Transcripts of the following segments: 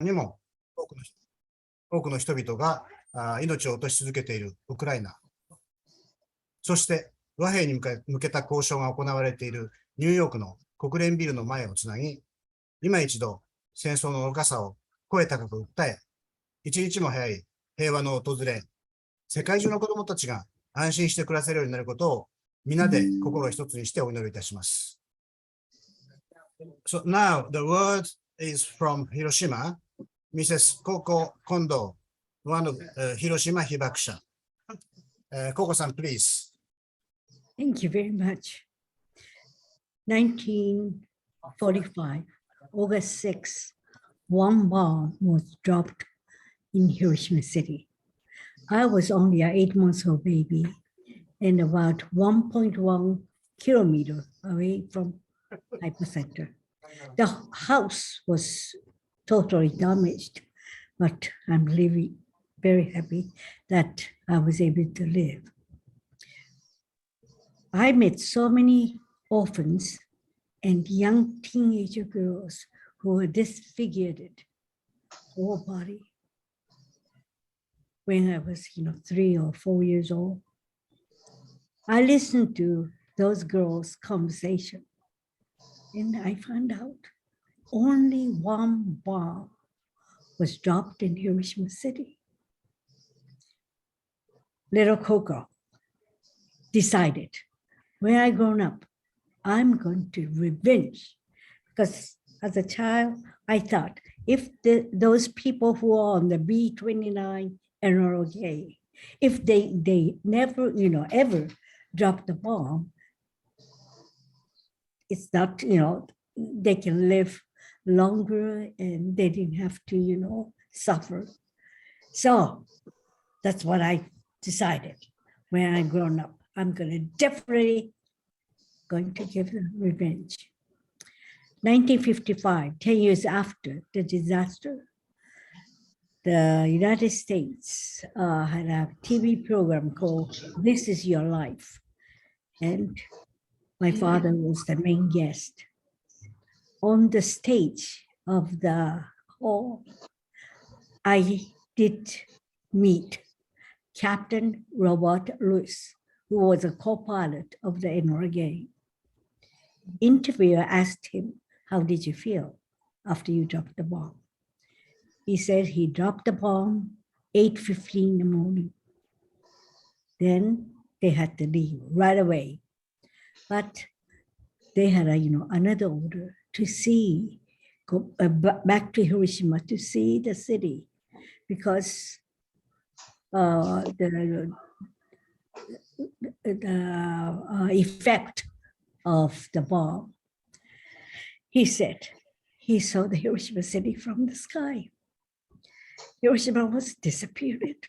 にも多くの人々が命を落とし続けているウクライナ。そして和平に向けた交渉が行われているニューヨークの国連ビルの前をつなぎ、今一度戦争の愚かさを声高く訴え、一日も早い平和の訪れ、世界中の子供たちが安心して暮らせるようになることを皆で心一つにしてお祈りいたします。So now the word is from Hiroshima, Mrs. Koko Kondo, one of Hiroshima 被爆者。Koko-san, please. Thank you very much. 1945, August 6, one bomb was dropped in Hiroshima City. I was only an 8-month-old baby and about 1.1 kilometers away from hypocenter. The house was totally damaged, but I'm very happy that I was able to live. I met so many orphans and young teenager girls who were disfigured whole body when I was 3 or 4 years old. I listened to those girls' conversation and I found out only one bomb was dropped in Hiroshima City. Little Coco decided, when I grown up, I'm going to revenge. Because as a child, I thought, if those people who are on the B-29 NROJ, if they never, ever drop the bomb, it's not, they can live longer and they didn't have to, suffer. So that's what I decided. When I grown up, I'm definitely going to give them revenge. 1955, 10 years after the disaster, the United States had a TV program called This Is Your Life. And my father was the main guest. On the stage of the hall, I did meet Captain Robert Lewis, who was a co-pilot of the NRA. Interviewer asked him, how did you feel after you dropped the bomb? He said he dropped the bomb 8:15 in the morning. Then they had to leave right away. But they had another order to go back to Hiroshima to see the city because the effect of the bomb. He said he saw the Hiroshima city from the sky. Hiroshima was disappeared.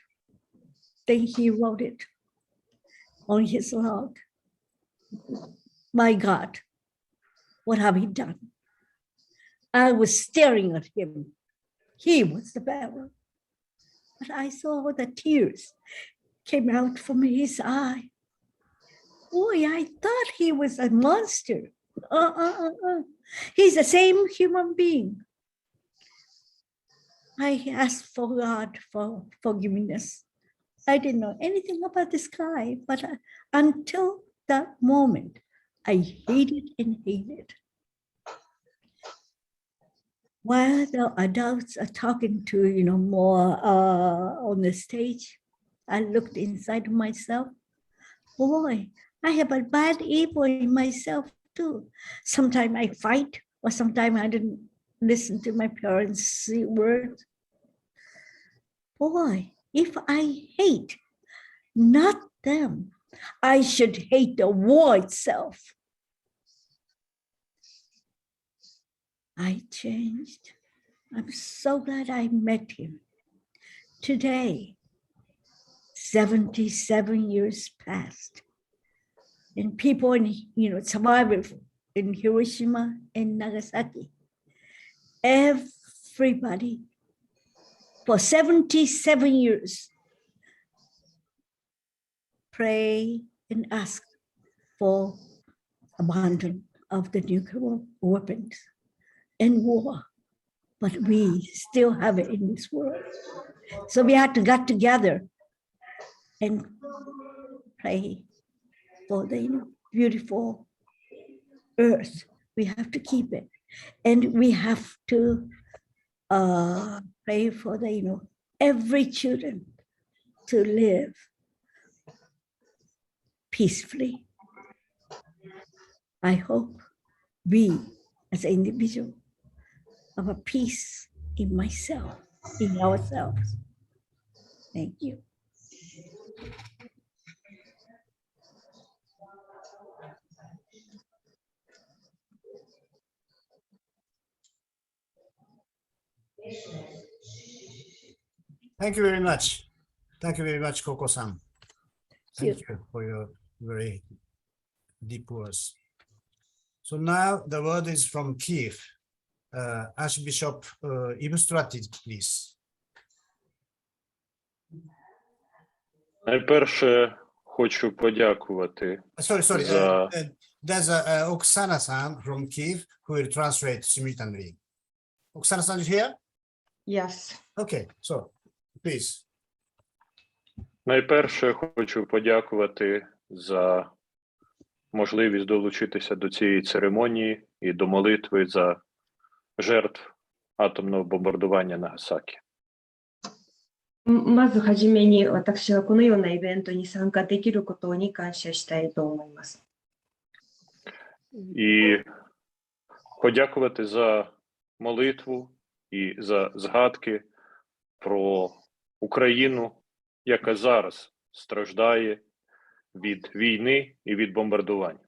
Then he wrote it on his log. My God, what have he done? I was staring at him. He was the bearer. But I saw the tears came out from his eye. Boy, I thought he was a monster. He's the same human being. I asked for God for forgiveness. I didn't know anything about this guy, but until that moment, I hated and hated. While the adults are talking to, more on the stage, I looked inside myself. Boy, I have a bad evil in myself too. Sometimes I fight, or sometimes I didn't listen to my parents' words. Boy, if I hate not them, I should hate the war itself. I changed. I'm so glad I met him. Today, 77 years passed. And people in, survived in Hiroshima and Nagasaki. Everybody, for 77 years, pray and ask for abandon of the nuclear weapons and war. but we still have it in this world. So we have to get together and pray for the beautiful earth. We have to keep it, and we have to pray for the every children to live peacefully. I hope we as an individual have a peace in myself, in ourselves. Thank you. Thank you very much. Thank you very much, Koko-san. Thank Thank you for your very deep words. So now the word is from Kyiv. Archbishop Illustrated, please. Найперше хочу подякувати. Sorry. За- There's Oksana-san from Kyiv who will translate simultaneously. Oksana-san is here? Yes. Okay, so please. Найперше хочу подякувати за можливість долучитися до цієї церемонії і до молитви за жертв атомного бомбардування Нагасакі. まずはじめに私はこのようなイベントに参加できることに感謝したいと思います。 І подякувати за молитву і за згадки про Україну, яка зараз страждає від війни і від бомбардувань.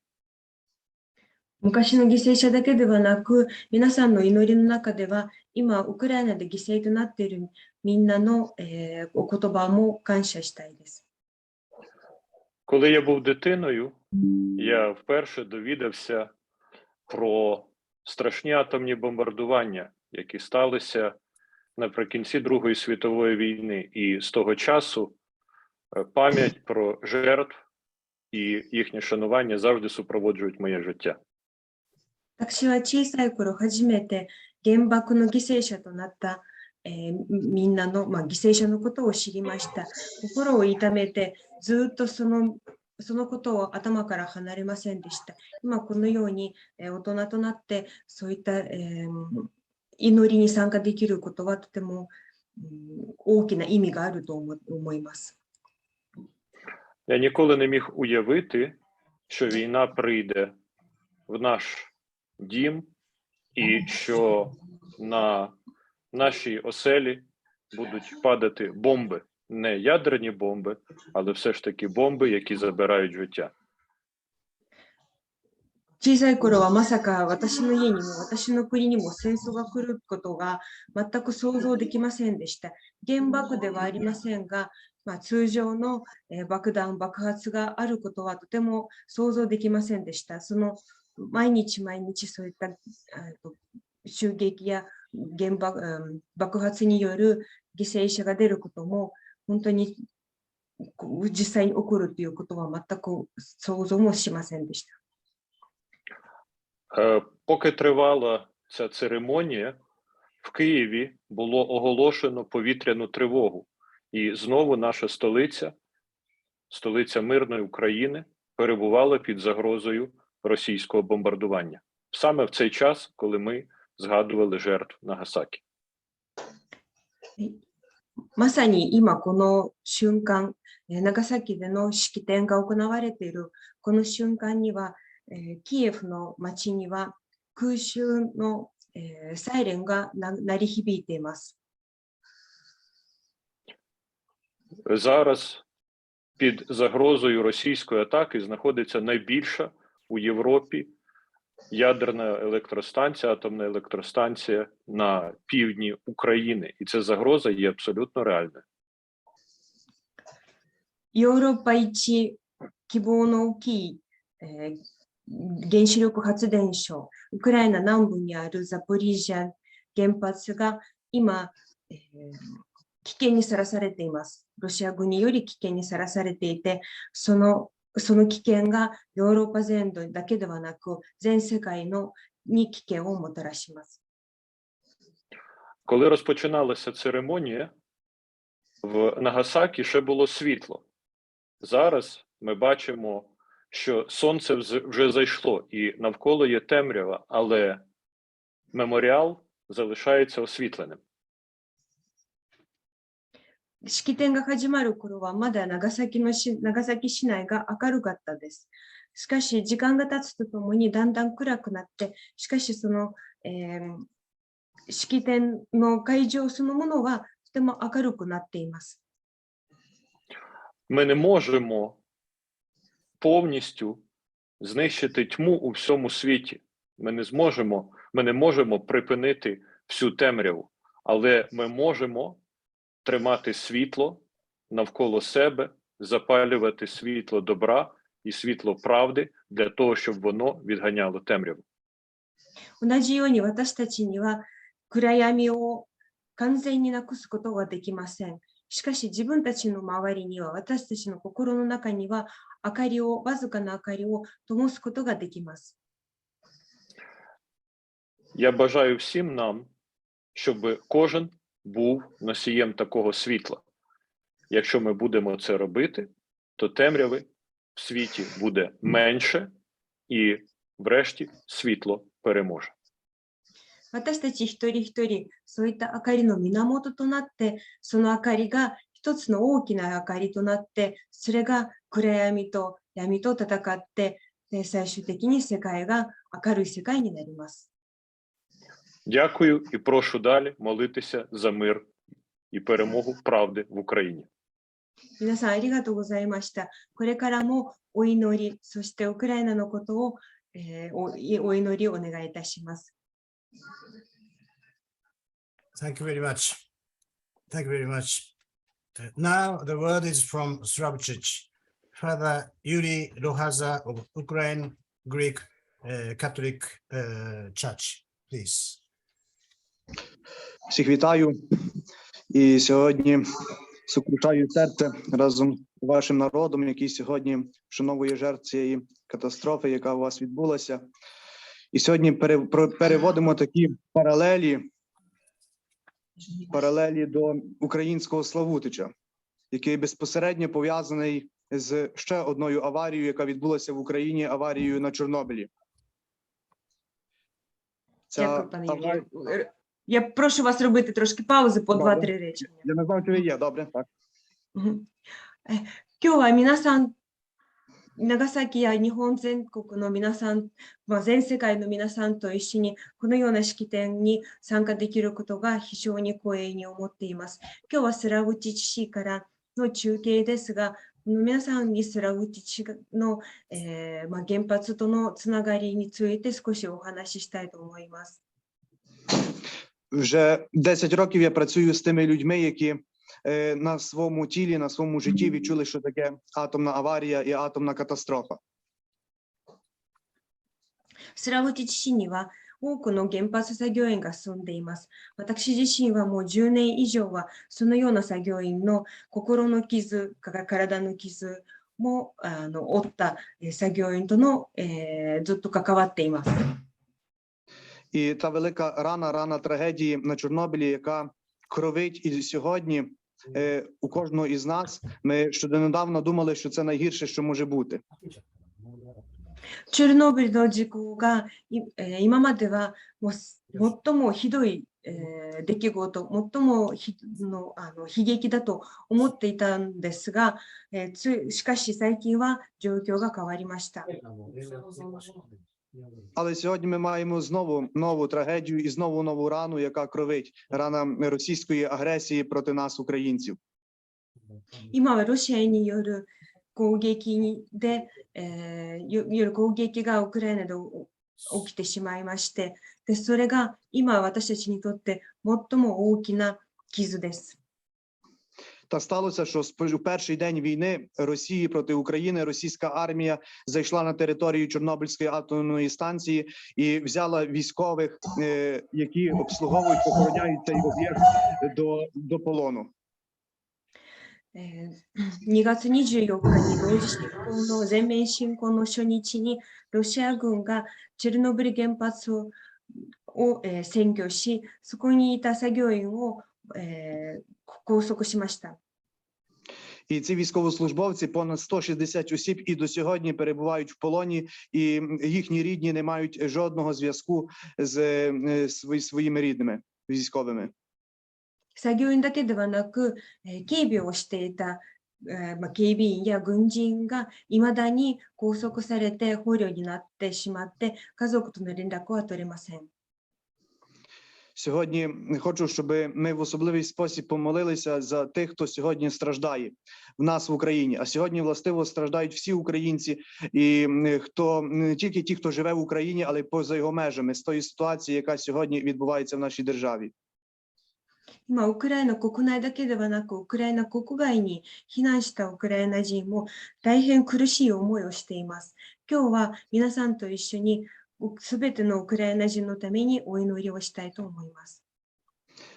昔の犠牲者だけではなく、皆さんの祈りの中では、今、ウクライナで犠牲となっているみんなの、お言葉も感謝したいです。 Коли я був дитиною, я вперше довідався про страшні атомні бомбардування, які сталися наприкінці Другої світової війни. І з того часу пам'ять про жертв і їхнє шанування завжди супроводжують моє життя. 私は小さい頃初めて原爆の犠牲者となった、みんなの、犠牲者のことを知りました。心を痛めてずっとそのことを頭から離れませんでした。今このように、大人となってそういった、祈りに参加できることはとても、大きな意味があると思います。 Я ніколи не міг уявити, що війна прийде в наш дім і що на нашій оселі будуть падати бомби. Не ядерні бомби, але все ж таки бомби, які забирають життя. 小さい頃はまさか私の家にも私の国にも戦争が来ることが全く想像できませんでした。原爆ではありませんが、通常の爆弾、爆発があることはとても想像できませんでした。その毎日そういった襲撃や爆発による犠牲者が出ることも本当に実際に起こるということは全く想像もしませんでした。 Поки тривала ця церемонія, в Києві було оголошено повітряну тривогу. І знову наша столиця, столиця мирної України, перебувала під загрозою російського бомбардування. Саме в цей час, коли ми згадували жертв Нагасакі. まさに今この瞬間、長崎での式典が行われているこの瞬間には、キエフの街には空襲の、サイレンが鳴り響いています。 Зараз під загрозою російської атаки знаходиться найбільша у Європі ядерна електростанція, атомна електростанція на півдні України. І ця загроза є абсолютно реальною. ヨーロッパ一規模の大きい、原子力発電所、ウクライナ南部にあるザポリージャ原発が今、危険にさらされています。ロシア軍により危険にさらされていて、その危険がヨーロッパ全土だけではなく、全世界に危険をもたらします。Коли розпочиналася церемонія, в Нагасакі ще було світло. Зараз ми бачимо, що сонце вже зайшло і навколо є темрява, але меморіал залишається освітленим. 式典が始まる頃はまだ長崎市内が明るかったです。しかし時間が経つとともにだんだん暗くなって、しかしその、式典の会場そのものはとても明るくなっています。Ми не можемо повністю знищити тьму у всьому світі. Ми не можемо припинити всю темряву, але ми можемо тримати світло навколо себе, запалювати світло добра і світло правди для того, щоб воно відганяло темряву. 同じように私たちには暗闇を完全になくすことはできません。しかし自分たちの周りには、私たちの心の中にはわずかな明かりを灯すことができます。Я бажаю всім нам, щоб кожен був носієм такого світла. Якщо ми будемо це робити, то темряви в світі буде менше і, врешті, світло переможе. 私たち一人一人、そういった明かりの源となって、その明かりが一つの大きな明かりとなって、それが暗闇と闇と戦って、最終的に世界が明るい世界になります。Дякую і прошу далі молитися за мир і перемогу правди в Україні. 皆さんありがとうございました。これからもお祈り、そしてウクライナのことを、お祈りをお願いいたします。Thank you very much. Thank you very much. Now the word is from Slavutych, Father Yuri Rohaza of Ukraine Greek Catholic Church. Please. Всіх вітаю і сьогодні сокрушаю серце разом з вашим народом, який сьогодні вшановує жертв цієї катастрофи, яка у вас відбулася. І сьогодні переводимо такі паралелі до українського Славутича, який безпосередньо пов'язаний з ще одною аварією, яка відбулася в Україні, аварією на Чорнобилі. Дякую, пане Юрію. Я прошу вас робити трошки паузи по 2-3 речення. Я не знаю, чи ви є. Добре, так. 今日は皆さん、長崎や日本全国の皆さん、全世界の皆さんと一緒にこのような式典に参加できることが非常に光栄に思っています。今日はスラブチチ市からの中継ですが、皆さんにスラブチチの、原発とのつながりについて少しお話ししたいと思います。Вже 10 років я працюю з тими людьми, які на своєму тілі, на своєму житті відчули, що таке атомна аварія і атомна катастрофа. スラブチチ市には多くの原発作業員が住んでいます。私自身はもう10年以上はそのような作業員の心の傷、体の傷も負った作業員との、ずっと関わっています。 І та велика рана трагедії на Чорнобилі, яка кровить і сьогодні у кожного із нас, ми щоденедавна думали, що це найгірше, що може бути. チョルノービリの事故が今まではもう最もひどい出来事、最も悲劇だと思っていたんですが、しかし最近は状況が変わりました。 Але сьогодні ми маємо знову нову трагедію і знову нову рану, яка кровить. Рана російської агресії проти нас, українців. 今はロシアによる攻撃で、攻撃がウクライナで起きてしまいまして、でそれが今私たちにとって最も大きな傷です。 Та сталося, що у перший день війни Росії проти України російська армія зайшла на територію Чорнобильської атомної станції і взяла військових, які обслуговують, охороняють цей об'єкт до полону. 2月24日に同時侵攻の全面侵攻の初日にロシア軍がチェルノブイリ原発を占拠し、そこにいた作業員を拘束しました。І ці військовослужбовці, понад 160 осіб, і до сьогодні перебувають в полоні, і їхні рідні не мають жодного зв'язку з своїми рідними військовими. 作業員だけではなく、警備をしていた警備員や軍人がいまだに拘束されて捕虜になってしまって、家族との連絡は取れません。Сьогодні хочу, щоб ми в особливий спосіб помолилися за тих, хто сьогодні страждає в нас в Україні. А сьогодні, властиво, страждають всі українці, і хто не тільки ті, хто живе в Україні, але й поза його межами, з тої ситуації, яка сьогодні відбувається в нашій державі. 今、ウクライナ国内だけではなく、ウクライナ国外に避難したウクライナ人も大変苦しい思いをしています。今日は皆さんと一緒にすべてのウクライナ人のためにお祈りをしたいと思います。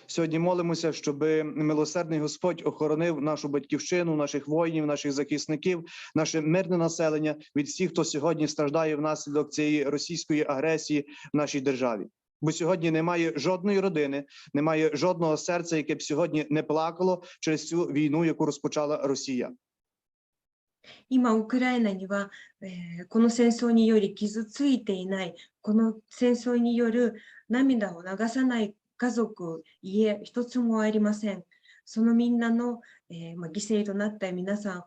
Сьогодні молимося, щоб милосердний Господь охоронив нашу батьківщину, наших воїнів, наших захисників, наше мирне населення від всіх, хто сьогодні страждає внаслідок цієї російської агресії в нашій державі. Бо сьогодні немає жодної родини, немає жодного серця, яке б сьогодні не плакало через цю війну, яку розпочала Росія. 今、ウクライナには、この戦争により傷ついていない、この戦争による涙を流さない家族、家、一つもありません。そのみんなの、犠牲となった皆さん、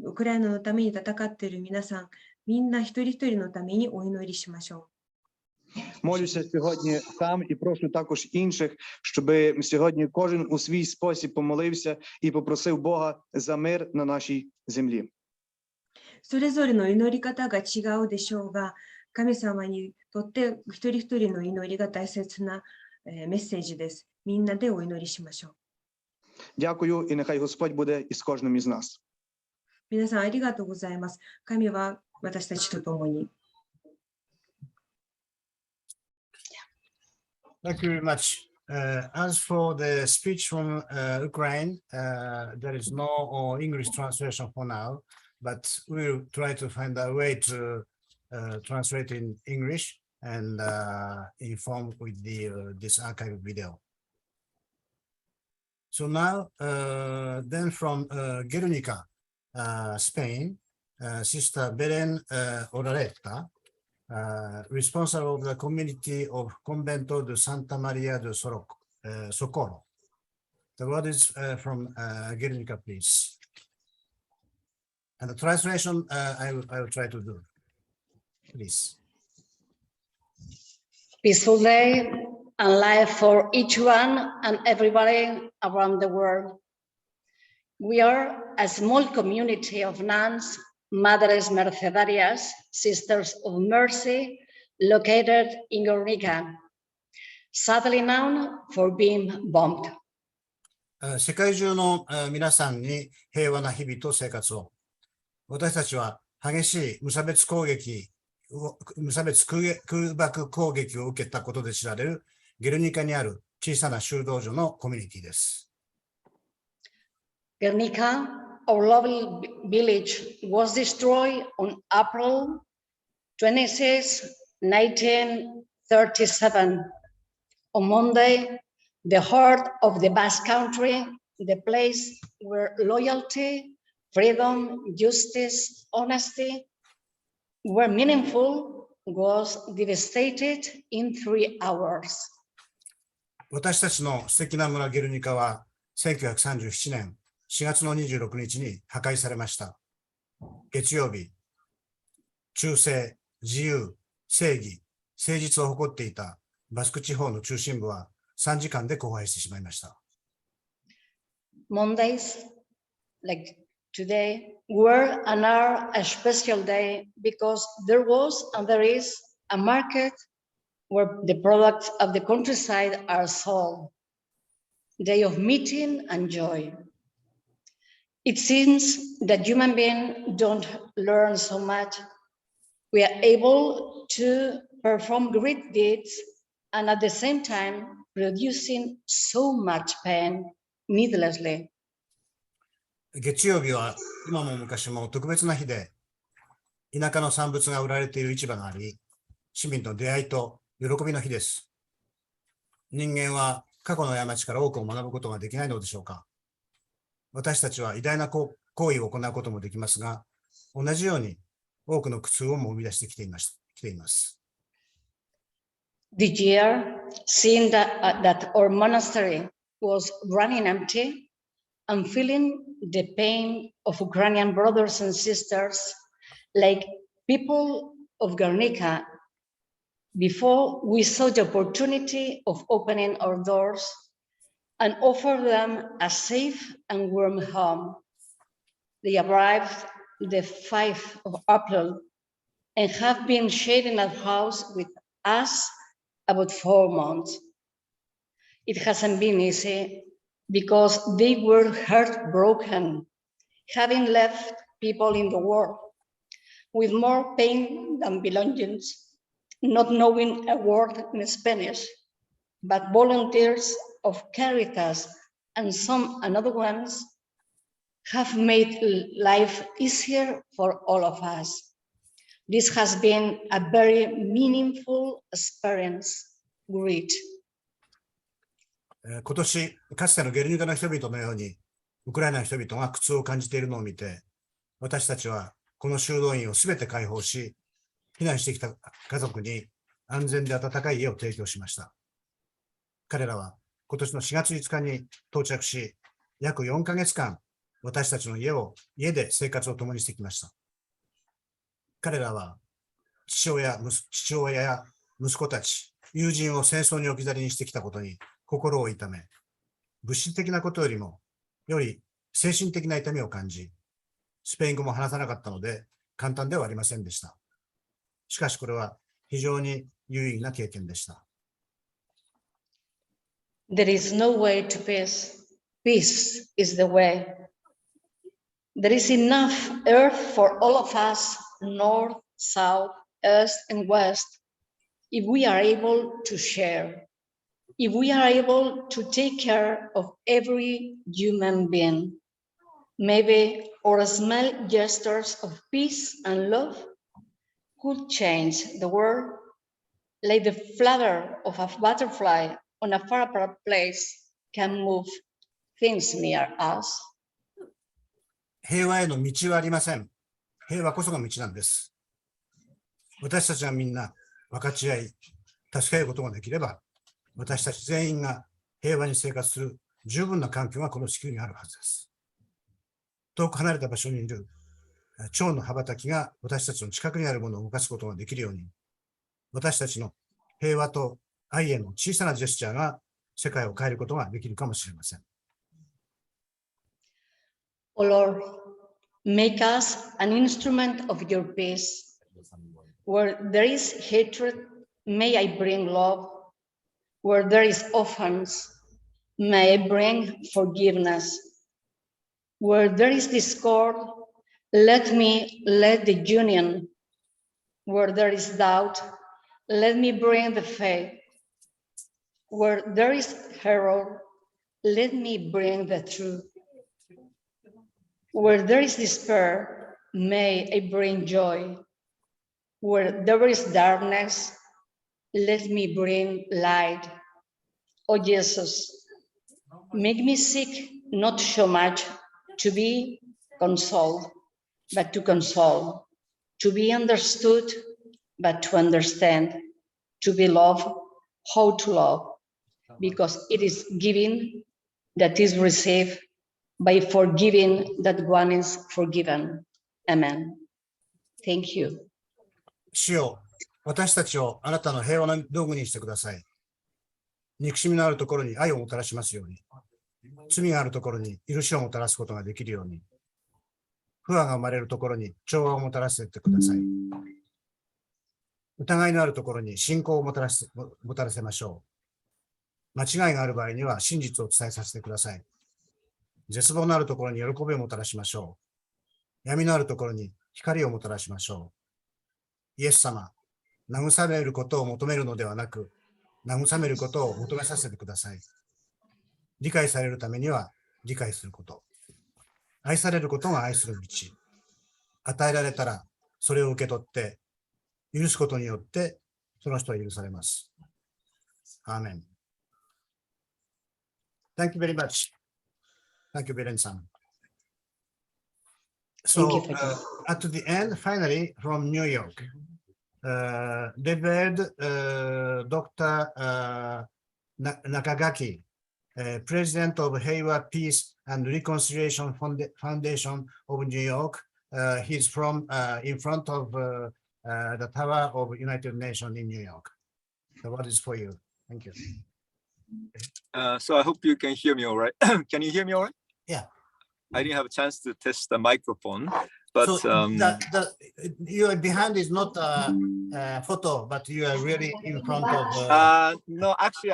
ウクライナのために戦っている皆さん、みんな一人一人のためにお祈りしましょう。Молюся сьогодні сам і прошу також інших, щоб сьогодні кожен у свій спосіб помолився і попросив Бога за мир на нашій землі. それぞれの祈り方が違うでしょうが、神様にとって一人一人の祈りが大切なメッセージです。みんなでお祈りしましょう。 Дякую, і нехай Господь буде із кожним із нас. 皆さんありがとうございます。神は私たちと共に。Thank you very much. As for the speech from Ukraine, there is no English translation for now, but we'll try to find a way to translate in English and inform with this archive video. So now, then from Guernica, Spain, Sister Belén Olarreta, responsible of the community of Convento de Santa Maria de Socorro. The word is from Guernica, please. And the translation I will try to do. Please. Peaceful day and life for each one and everybody around the world. We are a small community of nuns, madres, mercedarias-sisters of mercy, located in Guernica, sadly known for being bombed. 世界中の皆さんに平和な日々と生活を。私たちは激しい無差別空爆攻撃を受けたことで知られるゲルニカにある小さな修道女のコミュニティです。Guernica, our lovely village, was destroyed on April 26, 1937. On Monday, the heart of the Basque Country, the place where loyalty, freedom, justice, honesty were meaningful, was devastated in 3 hours. 私たちの素敵な村ゲルニカは1937年4月の26日に破壊されました。月曜日、忠誠、自由、正義、誠実を誇っていたバスク地方の中心部は3時間で荒廃してしまいました。Mondays, like today, were and are a special day because there was and there is a market where the products of the countryside are sold. Day of meeting and joy. It seems that human beings don't learn so much. We are able to perform great deeds and at the same time producing so much pain needlessly. 月曜日は今も昔も特別な日で、田舎の産物が売られている市場があり、市民と出会いと喜びの日です。人間は過去の過ちから多くを学ぶことができないのでしょうか。私たちは偉大な行為を行うこともできますが、同じように多くの苦痛をも生み出してきています。This year, seeing that our monastery was running empty and feeling the pain of Ukrainian brothers and sisters, like people of Guernica, before we saw the opportunity of opening our doors and offer them a safe and warm home. They arrived the 5th of April and have been sharing a house with us about 4 months. It hasn't been easy because they were heartbroken, having left people in the world with more pain than belongings, not knowing a word in Spanish, but volunteers of Caritas and some another ones have made life easier for all of us. This has been a very meaningful experience. Great. 今年、かつてのゲルニカの人々のように、ウクライナの人々が苦痛を感じているのを見て、私たちはこの修道院をすべて開放し、避難してきた家族に安全で温かい家を提供しました。彼らは今年の4月5日に到着し、約4ヶ月間、私たちの家で生活を共にしてきました。彼らは父親や息子たち、友人を戦争に置き去りにしてきたことに心を痛め、物質的なことよりも、より精神的な痛みを感じ、スペイン語も話さなかったので簡単ではありませんでした。しかしこれは非常に有意義な経験でした。There is no way to peace. Peace is the way. There is enough earth for all of us, north, south, east, and west, if we are able to share, if we are able to take care of every human being. Maybe our small gestures of peace and love could change the world, like the flutter of a butterfly on a far apart place can move things near us. 平和への道はありません。平和こそが道なんです。私たちがみんな分かち合い、助け合うことができれば、私たち全員が平和に生活する十分な環境がこの地球にあるはずです。遠く離れた場所にいる蝶の羽ばたきが私たちの近くにあるものを動かすことができるように、私たちの平和と愛への小さなジェスチャーが世界を変えることができるかもしれません。O Lord, make us an instrument of your peace. Where there is hatred, may I bring love. Where there is offense, may I bring forgiveness. Where there is discord, let me lead the union. Where there is doubt, let me bring the faith. Where there is error, let me bring the truth. Where there is despair, may I bring joy. Where there is darkness, let me bring light. Oh Jesus, make me seek not so much to be consoled, but to console, to be understood, but to understand, to be loved, how to love, because it is giving that is received, by forgiving that one is forgiven. Amen. Thank you. 主よ、私たちをあなたの平和の道具にしてください。憎しみのあるところに愛をもたらしますように、罪があるところに許しをもたらすことができるように、不和が生まれるところに調和をもたらせてください。疑いのあるところに信仰をもたらせましょう。間違いがある場合には真実を伝えさせてください。絶望のあるところに喜びをもたらしましょう。闇のあるところに光をもたらしましょう。イエス様、慰めることを求めるのではなく、慰めることを求めさせてください。理解されるためには理解すること。愛されることが愛する道。与えられたらそれを受け取って、許すことによってその人は許されます。アーメン。Thank you very much. Thank you, Belén-san. Thank you So, for that. at the end, finally, from New York, Revered Dr. Nagasaki, President of Heiwa Peace and Reconciliation Foundation of New York. He's from in front of the Tower of United Nations in New York. The word is for you. Thank you. So I hope you can hear me all right. Can you hear me all right? Yeah. I didn't have a chance to test the microphone, but So you are behind is not a photo, but you are really in front of. no, actually,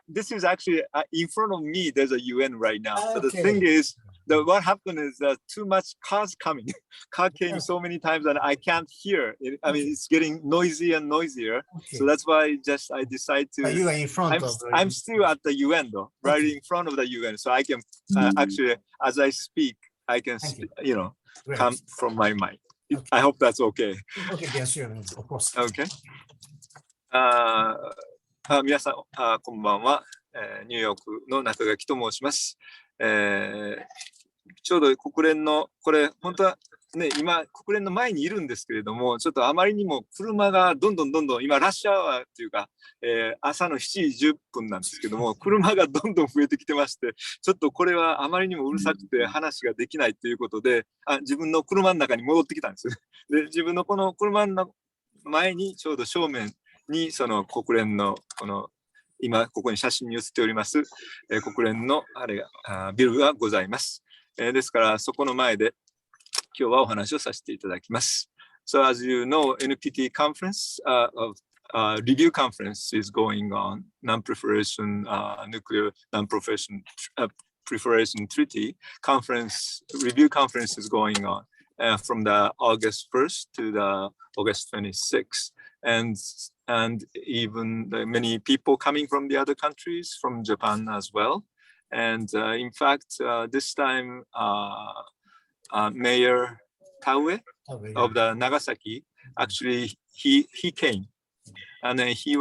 this is actually in front of me. There's a UN right now. So the Okay. thing is, what happened is too much cars coming. Car came so many times and I can't hear it. I mean, it's getting noisy and noisier. Okay. So that's why I decide to. But you are in front of. I'm still at the UN though, right in front of the UN. So I can actually, as I speak, I can, Great. come from my mind. Okay. I hope that's okay. Okay, yes, sure, of course. Okay. 皆さん、こんばんは。ニューヨークの中垣と申します。ちょうど国連の、これ、本当はね、今、国連の前にいるんですけれども、ちょっとあまりにも車がどんどん、今、ラッシュアワーっていうか、朝の7時10分なんですけども、車がどんどん増えてきてまして、ちょっとこれはあまりにもうるさくて話ができないということで、自分の車の中に戻ってきたんです。で、自分のこの車の前にちょうど正面にその国連のこの今ここに写真に写っております、国連のビルがございます。ですからそこの前で今日はお話をさせていただきます。So as you know, NPT conference review conference is going on, non-proliferation nuclear non-proliferation treaty conference, review conference is going on from the August 1st to the August 26th. And even many people coming from the other countries, from Japan as well. And in fact, this time, Mayor Taue of the Nagasaki, actually, he came. And then he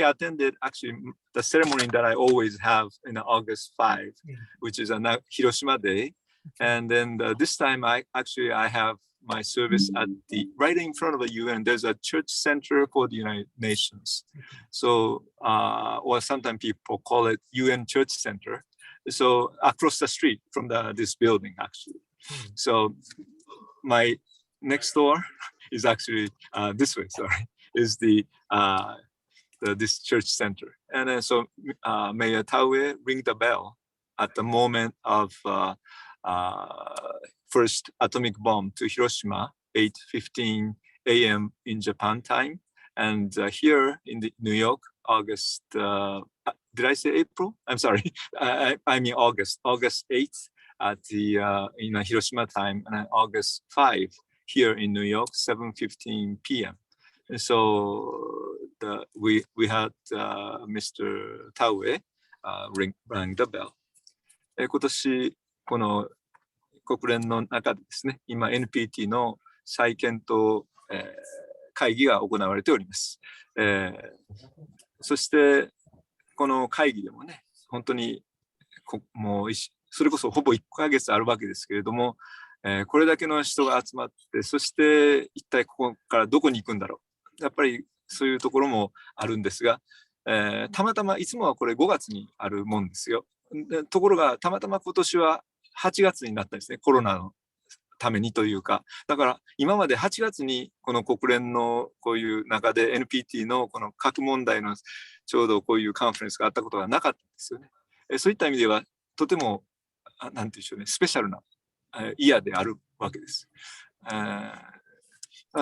attended actually the ceremony that I always have in August 5, which is a Hiroshima Day. And then this time I have my service at right in front of the UN. There's a church center for the United Nations. So, or sometimes people call it UN Church Center. So across the street from this building, actually. So my next door is actually this way. Sorry, is this church center. And then so Mayor Taue ring the bell at the moment of first atomic bomb to Hiroshima, 8:15 a.m. in Japan time. And here in New York, August, did I say April? I'm sorry, I mean August 8th at in Hiroshima time, and August 5 here in New York, 7:15 p.m. And so we had Mr. Taue rang the bell. 今年この国連の中でですね、今 NPT の再検討、会議が行われております。そしてこの会議でもね、本当にもうそれこそほぼ1ヶ月あるわけですけれども、これだけの人が集まって、そして一体ここからどこに行くんだろう。やっぱりそういうところもあるんですが、たまたまいつもはこれ5月にあるもんですよ。ところがたまたま今年は8月になったんですね、コロナのためにというか。だから今まで8月にこの国連のこういう中で NPT のこの核問題のちょうどこういうカンファレンスがあったことがなかったんですよね。そういった意味ではとてもなんていうんでしょうね、スペシャルなイヤーであるわけです。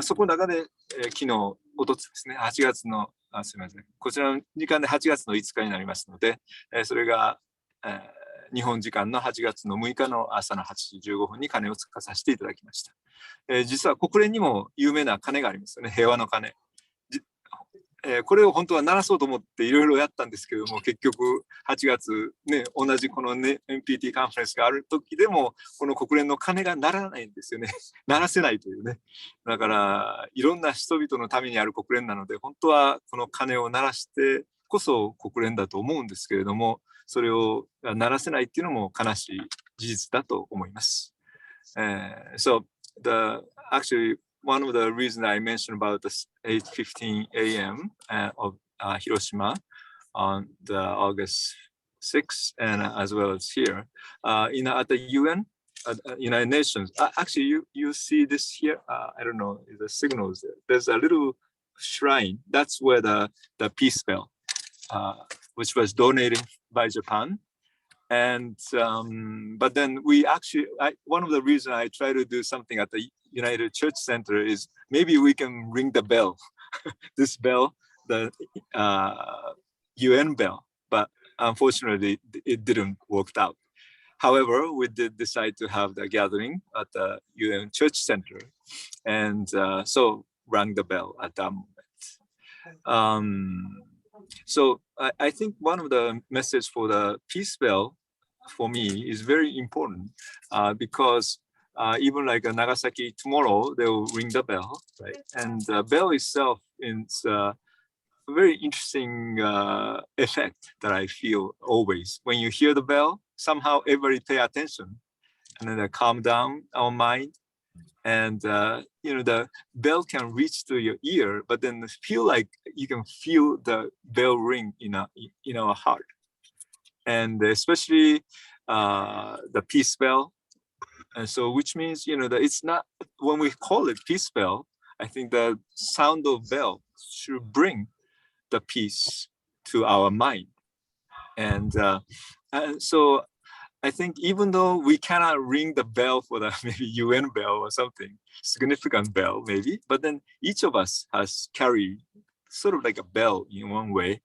そこの中で昨日、おとつですね、8月のすみません、こちらの時間で8月の5日になりますので、それが日本時間の8月の6日の朝の8時15分に鐘をつかさせていただきました。実は国連にも有名な鐘がありますよね、平和の鐘。これを本当は鳴らそうと思っていろいろやったんですけども、結局8月、ね、同じこの、ね、NPT カンファレンスがある時でもこの国連の鐘が鳴らないんですよね。鳴らせないというね。だからいろんな人々のためにある国連なので、本当はこの鐘を鳴らしてこそ国連だと思うんですけれども、それを鳴らせないっていうのも悲しい事実だと思います。So actually one of the reasons I mentioned about the 8:15 a.m. Of Hiroshima on the August 6th and as well as here at the UN, United Nations. Actually, you see this here. I don't know the signals. There's a little shrine. That's where the peace bell, which was donated by Japan. And but then we actually, one of the reasons I try to do something at the United Church Center is maybe we can ring the bell, this bell, the UN bell. But unfortunately, it didn't work out. However, we did decide to have the gathering at the UN Church Center, and so rang the bell at that moment. So I think one of the messages for the peace bell for me is very important because even like Nagasaki tomorrow, they will ring the bell, right? And the bell itself is a very interesting effect that I feel always. When you hear the bell, somehow everybody pay attention and then they calm down our mind. And the bell can reach to your ear, but then feel like you can feel the bell ring in our heart. And especially the peace bell. And so, which means, that it's not, when we call it peace bell, I think the sound of bell should bring the peace to our mind. And so I think even though we cannot ring the bell for the maybe UN bell or something, significant bell maybe, but then each of us has carried sort of like a bell in one way,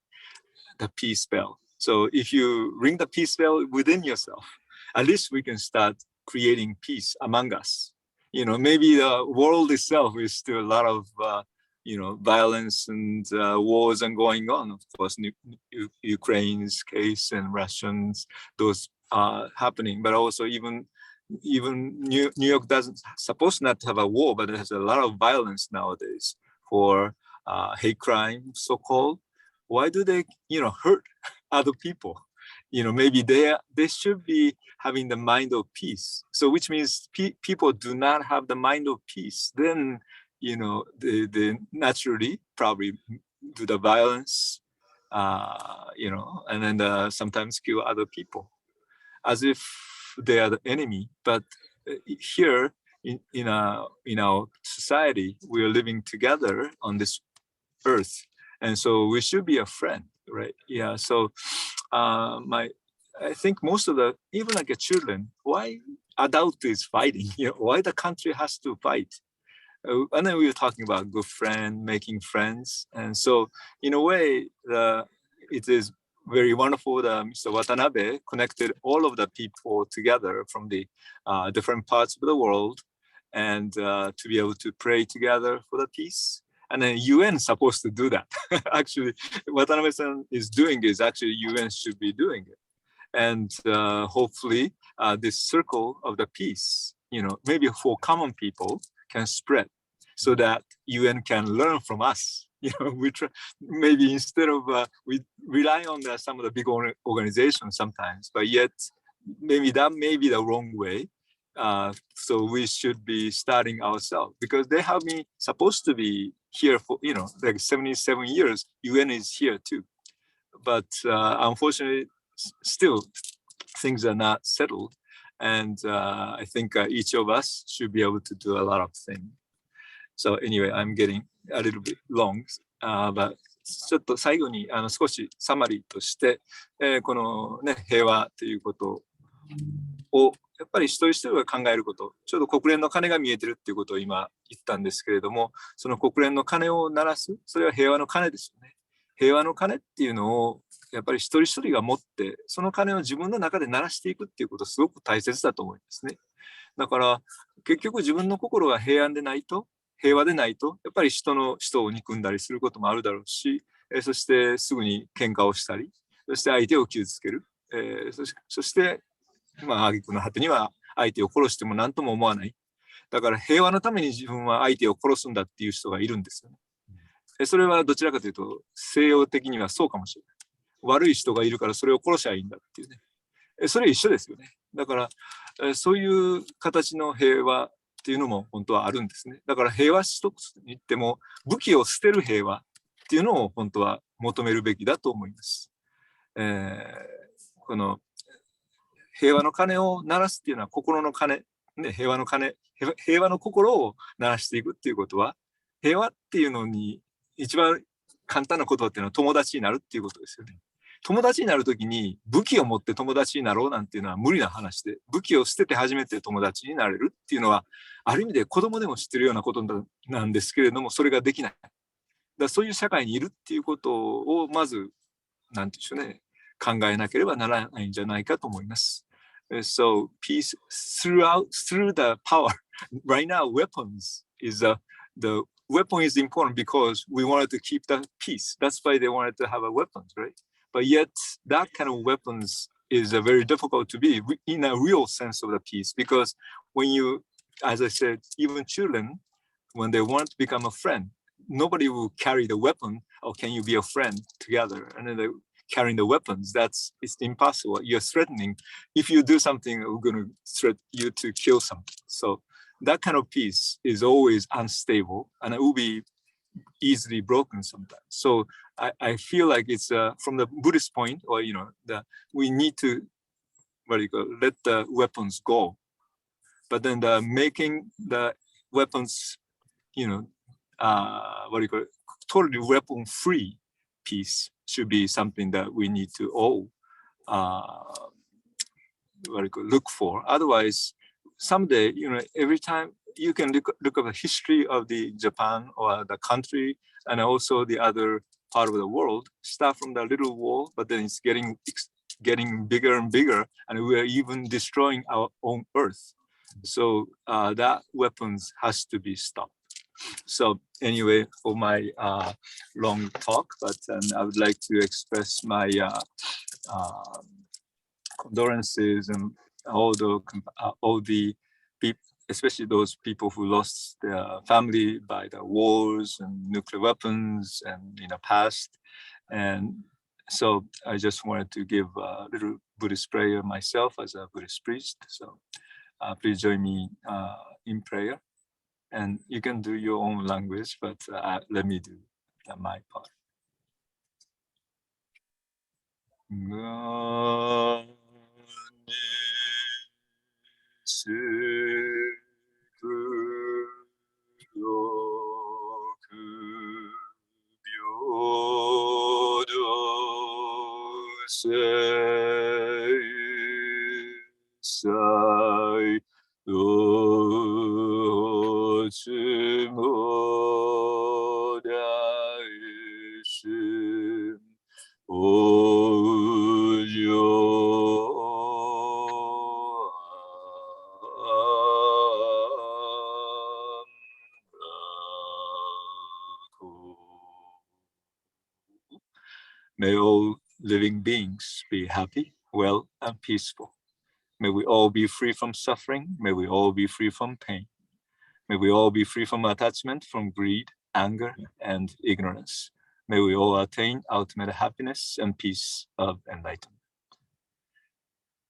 the peace bell. So if you ring the peace bell within yourself, at least we can start creating peace among us. Maybe the world itself is still a lot of violence and wars and going on. Of course, Ukraine's case and Russians, those are happening. But also even New York doesn't supposed not to have a war, but it has a lot of violence nowadays for hate crime, so-called. Why do they, hurt other people? Maybe they should be having the mind of peace. So which means people do not have the mind of peace. Then, they naturally probably do the violence, and then sometimes kill other people as if they are the enemy. But here in our society, we are living together on this earth. And so we should be a friend, right? Yeah. So I think most of even like children, why adult is fighting? Why the country has to fight? And then we were talking about good friend, making friends. And so in a way, it is very wonderful that Mr. Watanabe connected all of the people together from the different parts of the world and to be able to pray together for the peace. And then UN is supposed to do that. Actually, Watanabe-san is doing is actually UN should be doing it. And hopefully this circle of the peace, maybe for common people can spread so that UN can learn from us. We try, maybe instead of, we rely on some of the big organizations sometimes, but yet maybe that may be the wrong way. So we should be starting ourselves because they have been supposed to be here for, like 77 years, UN is here too. But unfortunately, still things are not settled. And I think each of us should be able to do a lot of things. So anyway, I'm getting a little bit long, but ちょっと最後に少しサマリーとして、このね、平和ということをやっぱり一人一人が考えること、ちょうど国連の鐘が見えてるっていうことを今言ったんですけれども、その国連の鐘を鳴らす、それは平和の鐘ですよね。平和の鐘っていうのをやっぱり一人一人が持って、その鐘を自分の中で鳴らしていくっていうことすごく大切だと思いますね。だから結局自分の心が平和でないと、やっぱり人を憎んだりすることもあるだろうし、そしてすぐに喧嘩をしたり、そして相手を傷つける、そして挙句の果てには相手を殺しても何とも思わない。だから平和のために自分は相手を殺すんだっていう人がいるんですよね。それはどちらかというと西洋的にはそうかもしれない。悪い人がいるからそれを殺しゃいいんだっていうね。それ一緒ですよね。だから、そういう形の平和っていうのも本当はあるんですね。だから平和史と言っても武器を捨てる平和っていうのを本当は求めるべきだと思います。この平和の鐘を鳴らすっていうのは心の鐘、ね、平和の心を鳴らしていくっていうことは、平和っていうのに一番簡単な言葉っていうのは友達になるっていうことですよね。友達になるときに武器を持って友達になろうなんていうのは無理な話で、武器を捨てて初めて友達になれるっていうのは、ある意味で子供でも知ってるようなことなんですけれども、それができない。だからそういう社会にいるっていうことをまず、なんていうんでしょうね、考えなければならないんじゃないかと思います。So peace through the power. Right now, weapons is the weapon is important because we wanted to keep the peace. That's why they wanted to have a weapons, right? But yet, that kind of weapons is very difficult to be in a real sense of the peace, because when you, as I said, even children, when they want to become a friend, nobody will carry the weapon. Oh, can you be a friend together? And then they're carrying the weapons. It's impossible. You're threatening. If you do something, we're going to threaten you to kill something. So that kind of peace is always unstable, and it will be easily broken sometimes. So I feel like it's from the Buddhist point, or we need to let the weapons go, but then making the weapons, totally weapon free peace should be something that we need to all look for. Otherwise, someday, every time you can look at the history of the Japan or the country, and also the other part of the world, start from the little war, but then it's getting bigger and bigger, and we are even destroying our own earth. So that weapons has to be stopped. So anyway, for my long talk, but I would like to express my condolences and all the people, especially those people who lost their family by the wars and nuclear weapons and in the past. And so I just wanted to give a little Buddhist prayer myself as a Buddhist priest. So please join me in prayer. And you can do your own language, but let me do my part. May all living beings be happy, well, and peaceful. May we all be free from suffering. May we all be free from pain. May we all be free from attachment, from greed, anger, and ignorance. May we all attain ultimate happiness and peace of enlightenment.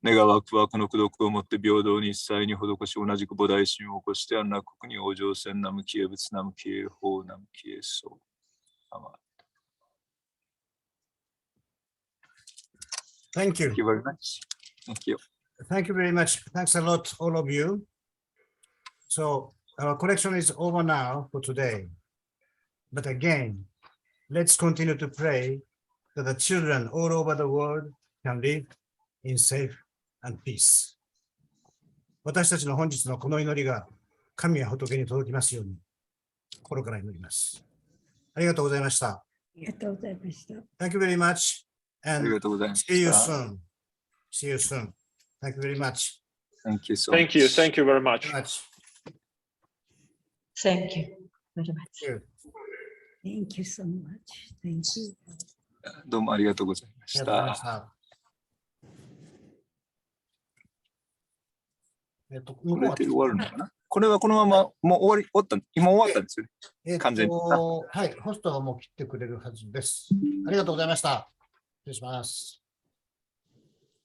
願わくはこの功徳をもって平等に一切に施し、同じく菩提心を起こして安楽国に往生せん。南無帰依仏、南無帰依法、南無帰依僧。Thank you. Thank you very much. Thank you. Thank you very much. Thanks a lot, all of you. So our collection is over now for today. But again, let's continue to pray that the children all over the world can live in safe and peace. 私たちの本日のこの祈りが神や仏に届きますように心から祈ります。ありがとうございました。ありがとうございました。Thank you very much. And ありがとうございました。see you soon. See you soon. Thank you very much. Thank you so Thank much. you. Thank you very much. Thank you very much. Thank you so much. Thank you. どうもありがとうございましありがとうございました。た。これで終わるのかな。これはこのままもう終わった、今終わったんですよね。完全に。はい、ホストはもう切ってくれるはずです。ありがとうございました。失礼します。